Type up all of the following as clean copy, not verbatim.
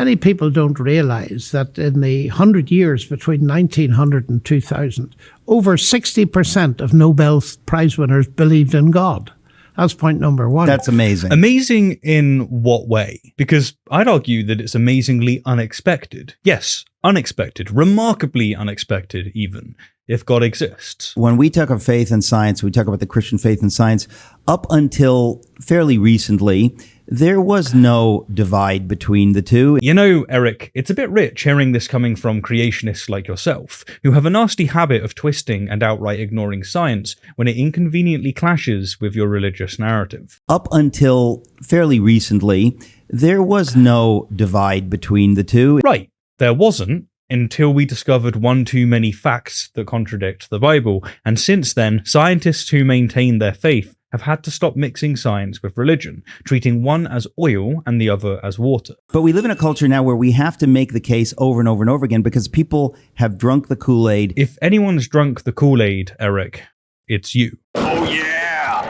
Many people don't realize that in the 100 years between 1900 and 2000, over 60% of Nobel Prize winners believed in God. That's point number one. That's amazing. Amazing in what way? Because I'd argue that it's amazingly unexpected. Yes, unexpected, remarkably unexpected even, if God exists. When we talk of faith and science, we talk about the Christian faith and science. Up until fairly recently, there was no divide between the two. You know, Eric, it's a bit rich hearing this coming from creationists like yourself, who have a nasty habit of twisting and outright ignoring science when it inconveniently clashes with your religious narrative. Up until fairly recently, there was no divide between the two. Right, there wasn't, until we discovered one too many facts that contradict the Bible, and since then, scientists who maintain their faith have had to stop mixing science with religion, treating one as oil and the other as water. But we live in a culture now where we have to make the case over and over and over again because people have drunk the Kool-Aid. If anyone's drunk the Kool-Aid, Eric, it's you. Oh yeah!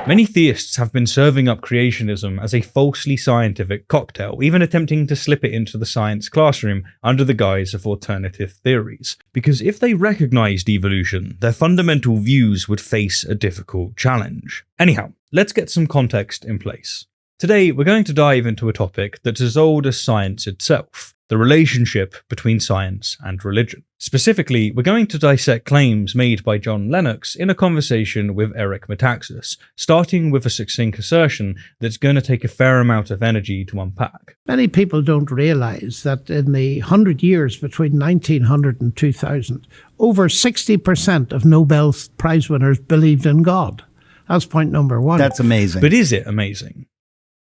Many theists have been serving up creationism as a falsely scientific cocktail, even attempting to slip it into the science classroom under the guise of alternative theories. Because if they recognized evolution, their fundamental views would face a difficult challenge. Anyhow, let's get some context in place. Today, we're going to dive into a topic that's as old as science itself, the relationship between science and religion. Specifically, we're going to dissect claims made by John Lennox in a conversation with Eric Metaxas, starting with a succinct assertion that's going to take a fair amount of energy to unpack. Many people don't realize that in the 100 years between 1900 and 2000, over 60% of Nobel Prize winners believed in God. That's point number one. That's amazing. But is it amazing?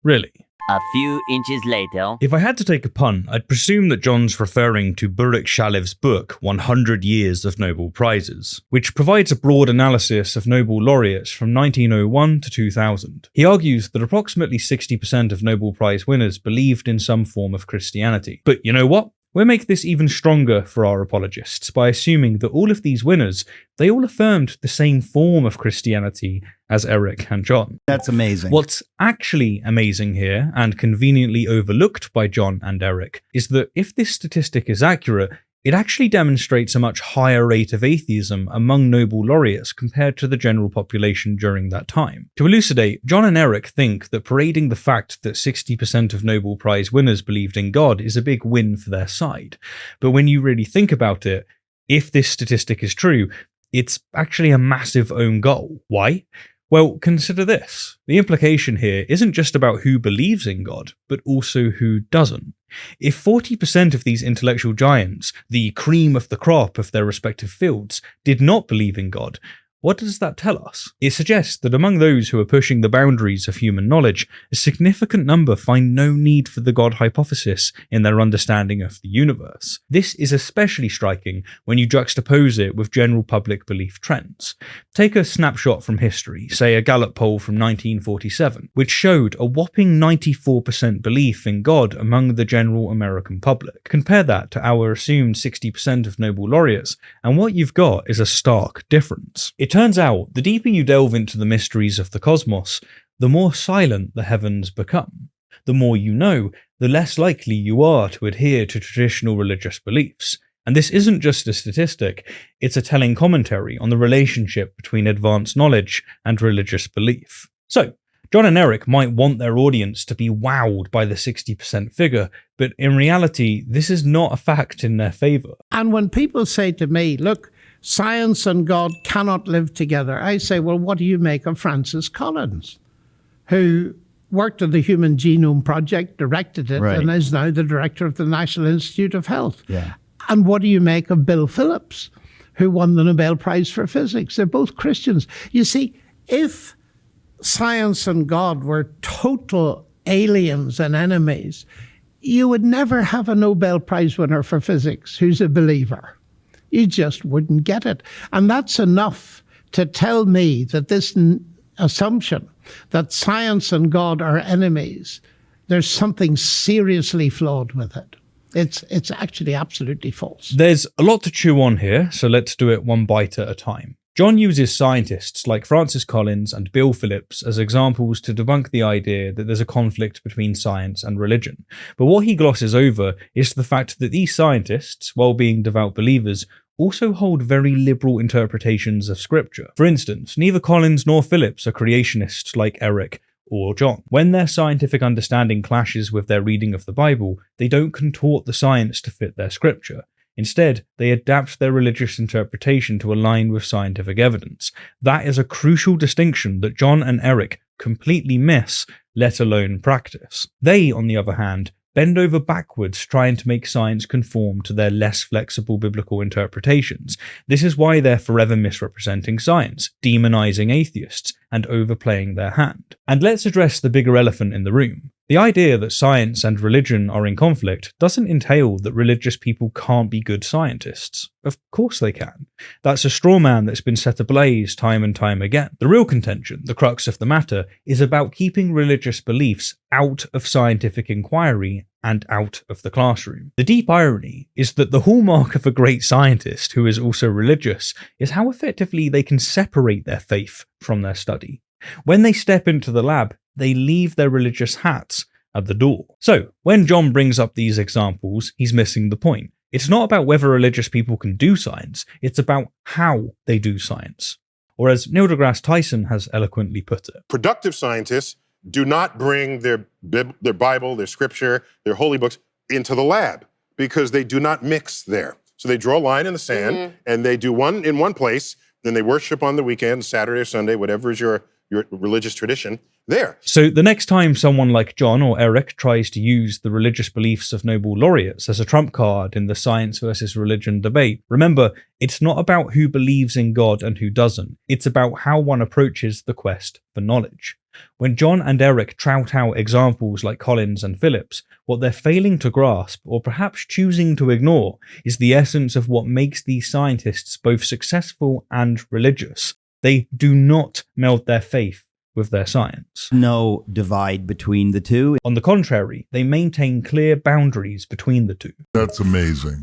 Really? A few inches later. If I had to take a pun, I'd presume that John's referring to Burek Shaliv's book, 100 Years of Nobel Prizes, which provides a broad analysis of Nobel laureates from 1901 to 2000. He argues that approximately 60% of Nobel Prize winners believed in some form of Christianity. But you know what? We'll make this even stronger for our apologists by assuming that all of these winners, they all affirmed the same form of Christianity as Eric and John. That's amazing. What's actually amazing here, and conveniently overlooked by John and Eric, is that if this statistic is accurate, it actually demonstrates a much higher rate of atheism among Nobel laureates compared to the general population during that time. To elucidate, John and Eric think that parading the fact that 60% of Nobel Prize winners believed in God is a big win for their side. But when you really think about it, if this statistic is true, it's actually a massive own goal. Why? Well, consider this. The implication here isn't just about who believes in God, but also who doesn't. If 40% of these intellectual giants, the cream of the crop of their respective fields, did not believe in God, what does that tell us? It suggests that among those who are pushing the boundaries of human knowledge, a significant number find no need for the God hypothesis in their understanding of the universe. This is especially striking when you juxtapose it with general public belief trends. Take a snapshot from history, say a Gallup poll from 1947, which showed a whopping 94% belief in God among the general American public. Compare that to our assumed 60% of Nobel laureates, and what you've got is a stark difference. It turns out, the deeper you delve into the mysteries of the cosmos, the more silent the heavens become. The more you know, the less likely you are to adhere to traditional religious beliefs. And this isn't just a statistic, it's a telling commentary on the relationship between advanced knowledge and religious belief. So, John and Eric might want their audience to be wowed by the 60% figure, but in reality, this is not a fact in their favour. And when people say to me, look, science and God cannot live together, I say, well, what do you make of Francis Collins, who worked on the Human Genome Project, directed it, Right. and is now the director of the National Institute of Health? Yeah. And what do you make of Bill Phillips, who won the Nobel Prize for Physics? They're both Christians. You see, if science and God were total aliens and enemies, you would never have a Nobel Prize winner for physics who's a believer. You just wouldn't get it. And that's enough to tell me that this assumption that science and God are enemies, there's something seriously flawed with it. It's actually absolutely false. There's a lot to chew on here, so let's do it one bite at a time. John uses scientists like Francis Collins and Bill Phillips as examples to debunk the idea that there's a conflict between science and religion. But what he glosses over is the fact that these scientists, while being devout believers, also hold very liberal interpretations of scripture. For instance, neither Collins nor Phillips are creationists like Eric or John. When their scientific understanding clashes with their reading of the Bible, they don't contort the science to fit their scripture. Instead, they adapt their religious interpretation to align with scientific evidence. That is a crucial distinction that John and Eric completely miss, let alone practice. They, on the other hand, bend over backwards trying to make science conform to their less flexible biblical interpretations. This is why they're forever misrepresenting science, demonizing atheists, and overplaying their hand. And let's address the bigger elephant in the room. The idea that science and religion are in conflict doesn't entail that religious people can't be good scientists. Of course they can. That's a straw man that's been set ablaze time and time again. The real contention, the crux of the matter, is about keeping religious beliefs out of scientific inquiry and out of the classroom. The deep irony is that the hallmark of a great scientist who is also religious is how effectively they can separate their faith from their study. When they step into the lab, they leave their religious hats at the door. So, when John brings up these examples, he's missing the point. It's not about whether religious people can do science, it's about how they do science. Or as Neil deGrasse Tyson has eloquently put it, productive scientists do not bring their Bible, their scripture, their holy books into the lab because they do not mix there. So they draw a line in the sand and they do one in one place, then they worship on the weekend, Saturday or Sunday, whatever is your religious tradition, there. So the next time someone like John or Eric tries to use the religious beliefs of Nobel laureates as a trump card in the science versus religion debate, remember, it's not about who believes in God and who doesn't. It's about how one approaches the quest for knowledge. When John and Eric trout out examples like Collins and Phillips, what they're failing to grasp, or perhaps choosing to ignore, is the essence of what makes these scientists both successful and religious. They do not meld their faith with their science. No divide between the two. On the contrary, they maintain clear boundaries between the two. That's amazing.